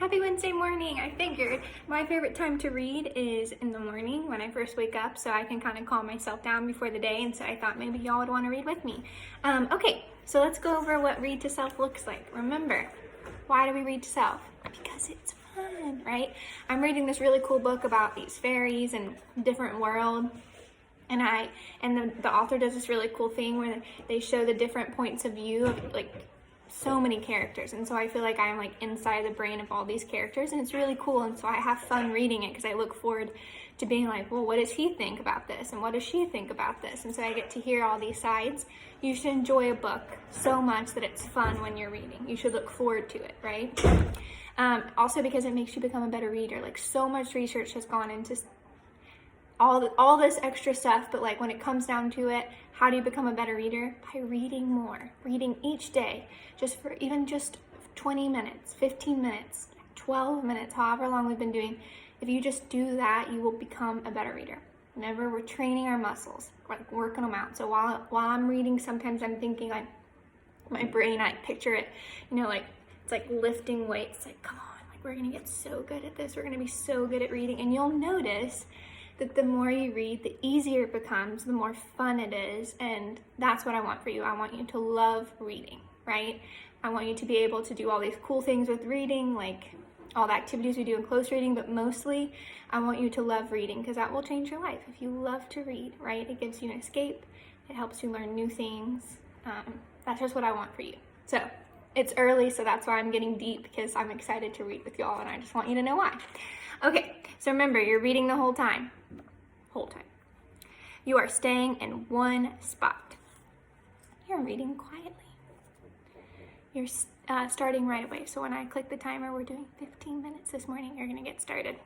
Happy Wednesday morning. I figured my favorite time to read is in the morning when I first wake up, so I can kind of calm myself down before the day, and so I thought maybe y'all would want to read with me. Okay, so let's go over what read to self looks like. Remember, why do we read to self? Because it's fun, right? I'm reading this really cool book about these fairies and different world. And the author does this really cool thing where they show the different points of view of like so many characters, and so I feel like I'm like inside the brain of all these characters, and it's really cool. And so I have fun reading it because I look forward to being like, well, what does he think about this, and what does she think about this? And so I get to hear all these sides. You should enjoy a book so much that it's fun when you're reading. You should look forward to it, right? Also because it makes you become a better reader. Like, so much research has gone into all this extra stuff, but like when it comes down to it, how do you become a better reader? By reading more, reading each day, just for even just 20 minutes, 15 minutes, 12 minutes, however long we've been doing. If you just do that, you will become a better reader. Whenever we're training our muscles, like working them out. So while I'm reading, sometimes I'm thinking, like, my brain, I picture it, like it's like lifting weights. Like, come on, like we're gonna get so good at this. We're gonna be so good at reading. And you'll notice that the more you read, the easier it becomes, the more fun it is. And that's what I want for you. I want you to love reading, right? I want you to be able to do all these cool things with reading, like all the activities we do in close reading, but mostly I want you to love reading, because that will change your life. If you love to read, right? It gives you an escape. It helps you learn new things. That's just what I want for you. So it's early, so that's why I'm getting deep, because I'm excited to read with y'all, and I just want you to know why. Okay, so remember, you're reading the whole time. You are staying in one spot. You're reading quietly. You're starting right away. So when I click the timer, we're doing 15 minutes this morning. You're gonna get started.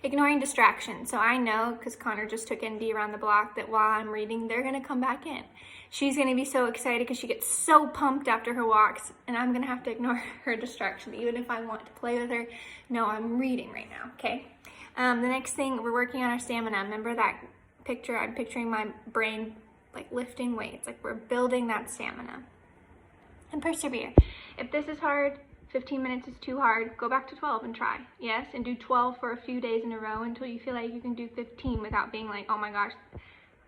Ignoring distractions. So I know, because Connor just took Indy around the block, that while I'm reading, they're gonna come back in. She's gonna be so excited because she gets so pumped after her walks, and I'm gonna have to ignore her distraction, even if I want to play with her. No, I'm reading right now, okay? The next thing, we're working on our stamina. Remember that picture? I'm picturing my brain like lifting weights, like we're building that stamina. And persevere. If this is hard, 15 minutes is too hard, go back to 12 and try. Yes, and do 12 for a few days in a row until you feel like you can do 15 without being like, oh my gosh,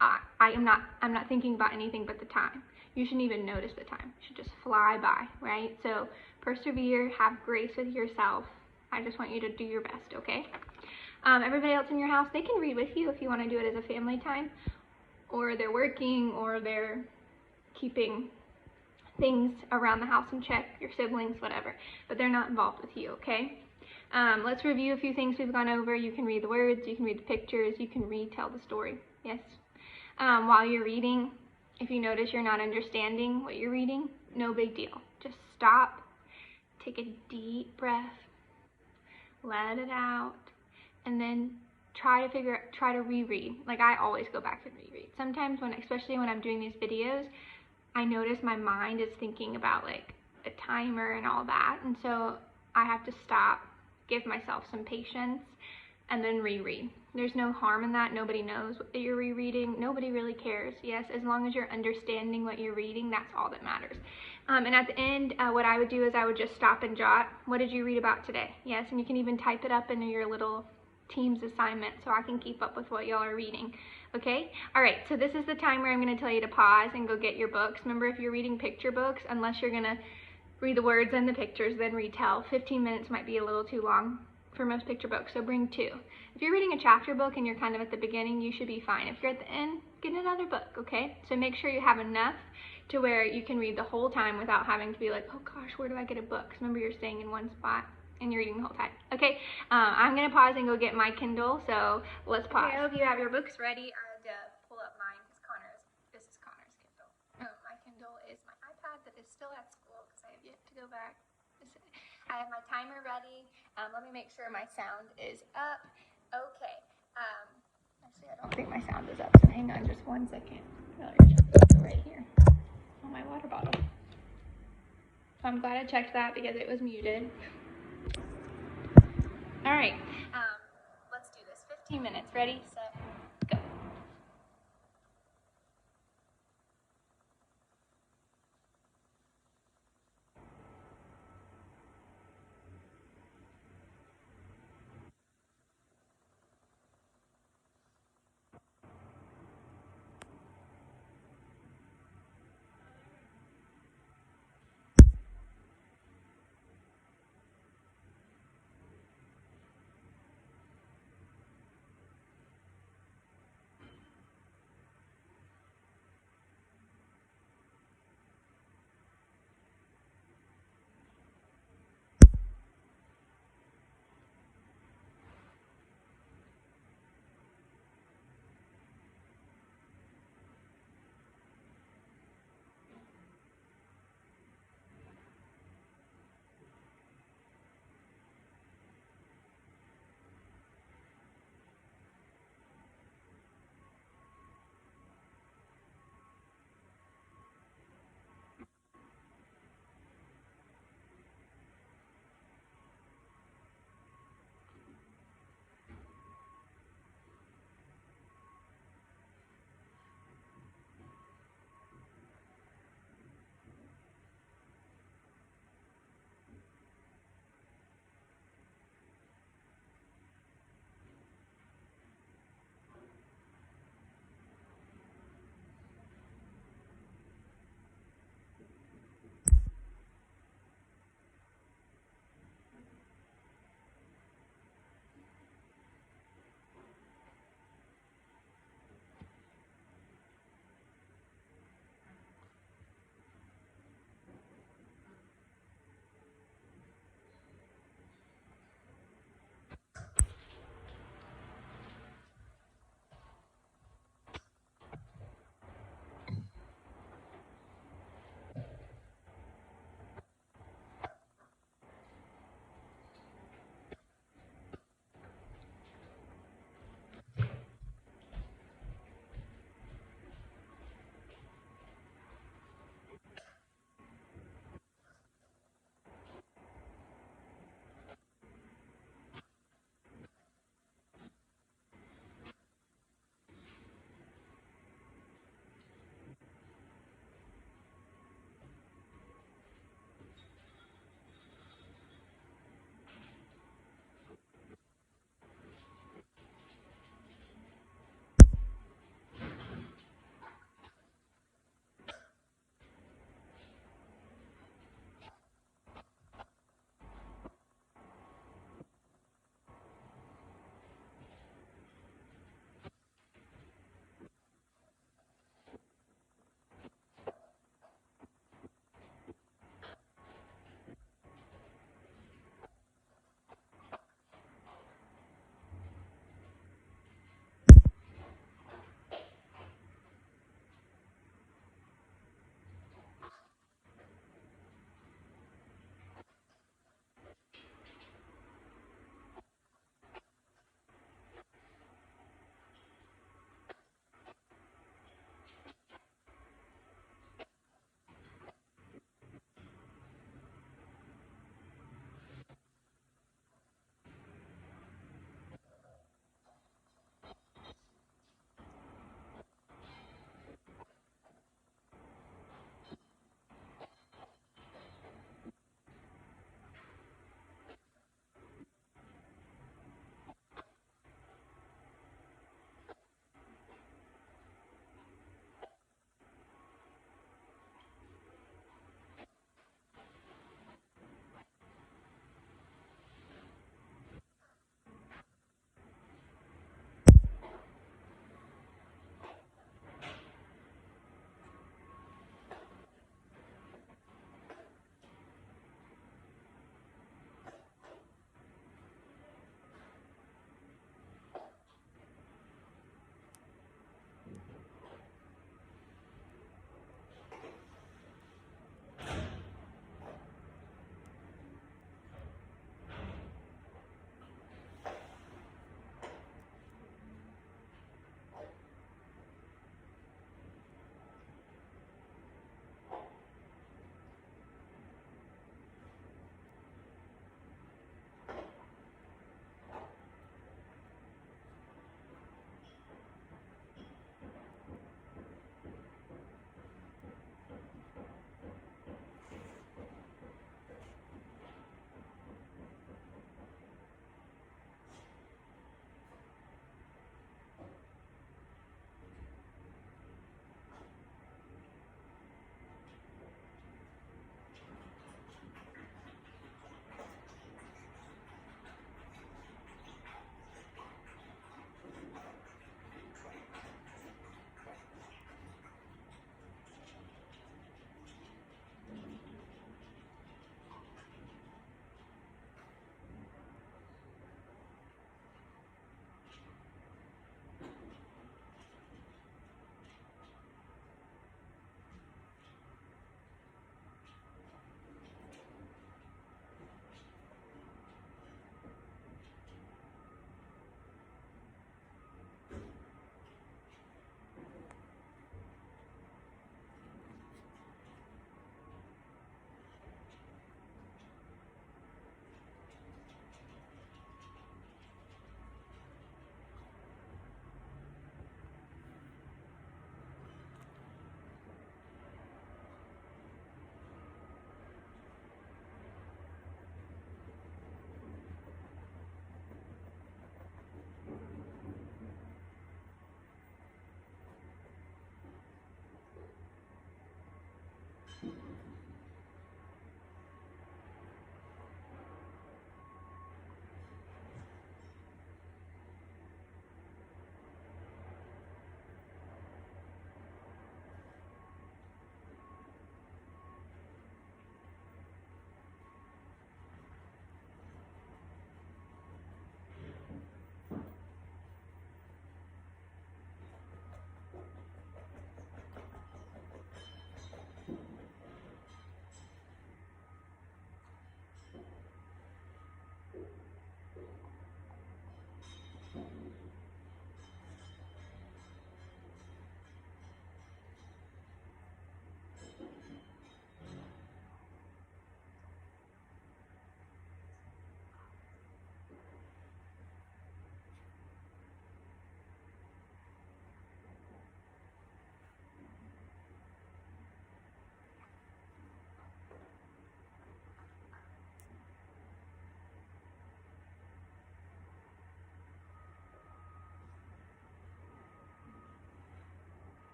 I'm not thinking about anything but the time. You shouldn't even notice the time. It should just fly by, right? So persevere, have grace with yourself. I just want you to do your best, okay? Everybody else in your house, they can read with you if you want to do it as a family time, or they're working, or they're keeping things around the house in check, your siblings, whatever, but they're not involved with you, okay? Let's review a few things we've gone over. You can read the words, you can read the pictures, you can retell the story, yes? While you're reading, if you notice you're not understanding what you're reading, no big deal. Just stop, take a deep breath, let it out, and then try to reread. Like, I always go back and reread. Sometimes especially when I'm doing these videos, I notice my mind is thinking about like a timer and all that, and so I have to stop, give myself some patience, and then reread. There's no harm in that. Nobody knows what you're rereading. Nobody really cares. Yes, as long as you're understanding what you're reading, that's all that matters. And at the end, what I would do is I would just stop and jot, what did you read about today? Yes, and you can even type it up into your little Teams assignment so I can keep up with what y'all are reading. Okay? All right, so this is the time where I'm going to tell you to pause and go get your books. Remember, if you're reading picture books, unless you're going to read the words and the pictures, then retell. 15 minutes might be a little too long for most picture books, so bring 2. If you're reading a chapter book and you're kind of at the beginning, you should be fine. If you're at the end, get another book, okay? So make sure you have enough to where you can read the whole time without having to be like, oh gosh, where do I get a book? 'Cause remember, you're staying in one spot and you're reading the whole time. Okay, I'm gonna pause and go get my Kindle, so let's pause. Okay, I hope you have your books ready. I had to pull up mine because this is Connor's Kindle. My Kindle is my iPad that is still at school because I have yet to go back. I have my timer ready. Let me make sure my sound is up. Okay, actually I don't think my sound is up, so hang on just 1 second. Right here on my water bottle. So I'm glad I checked that because it was muted. All right, let's do this. 15 minutes. Ready, set, go.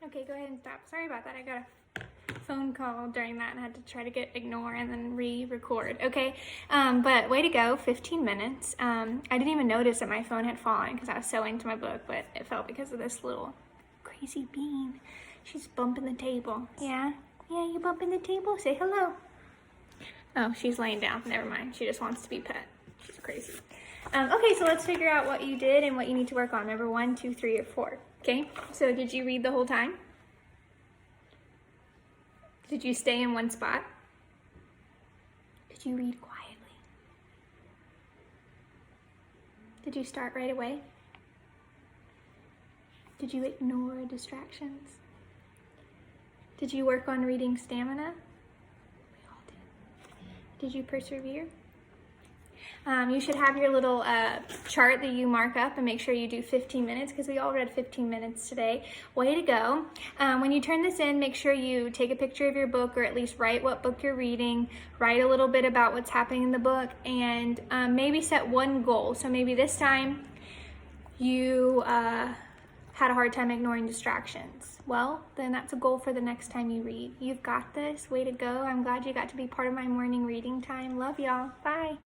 Okay, go ahead and stop. Sorry about that. I got a phone call during that and had to try to ignore and then re-record. Okay, but way to go, 15 minutes. I didn't even notice that my phone had fallen because I was so into my book, but it fell because of this little crazy bean. She's bumping the table. Yeah, you bumping the table? Say hello. Oh, she's laying down. Never mind. She just wants to be pet. She's crazy. Okay, so let's figure out what you did and what you need to work on. Number 1, 2, 3, or 4. Okay, so did you read the whole time? Did you stay in one spot? Did you read quietly? Did you start right away? Did you ignore distractions? Did you work on reading stamina? We all did. Did you persevere? You should have your little chart that you mark up and make sure you do 15 minutes because we all read 15 minutes today. Way to go. When you turn this in, make sure you take a picture of your book or at least write what book you're reading, write a little bit about what's happening in the book, and maybe set one goal. So maybe this time you had a hard time ignoring distractions. Well, then that's a goal for the next time you read. You've got this. Way to go. I'm glad you got to be part of my morning reading time. Love y'all. Bye.